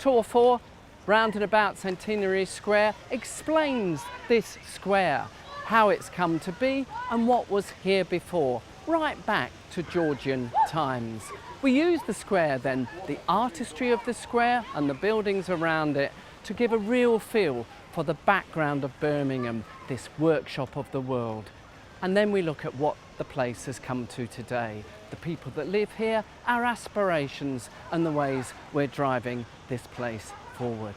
Tour 4, round and about Centenary Square, explains this square, how it's come to be and what was here before, right back to Georgian times. We use the square then, the artistry of the square and the buildings around it, to give a real feel for the background of Birmingham, this workshop of the world. And then we look at what the place has come to today, the people that live here, our aspirations and the ways we're driving this place forward.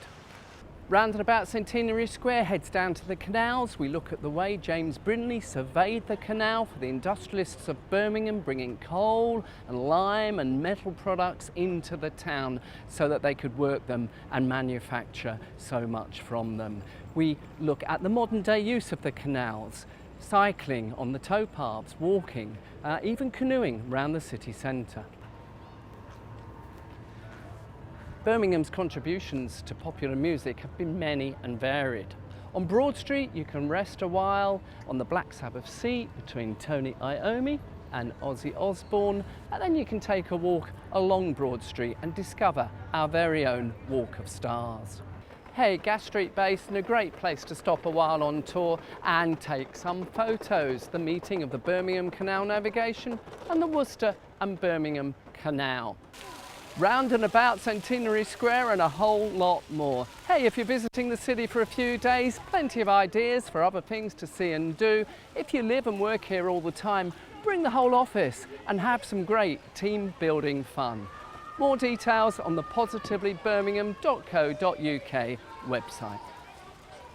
Round and about Centenary Square heads down to the canals. We look at the way James Brindley surveyed the canal for the industrialists of Birmingham, bringing coal and lime and metal products into the town so that they could work them and manufacture so much from them. We look at the modern day use of the canals, cycling on the towpaths, walking, even canoeing around the city centre. Birmingham's contributions to popular music have been many and varied. On Broad Street you can rest a while on the Black Sabbath seat between Tony Iommi and Ozzy Osbourne, and then you can take a walk along Broad Street and discover our very own Walk of Stars. Hey, Gas Street Basin, a great place to stop a while on tour and take some photos. The meeting of the Birmingham Canal Navigation and the Worcester and Birmingham Canal. Round and about Centenary Square and a whole lot more. Hey, if you're visiting the city for a few days, plenty of ideas for other things to see and do. If you live and work here all the time, bring the whole office and have some great team building fun. More details on the positivelybirmingham.co.uk website.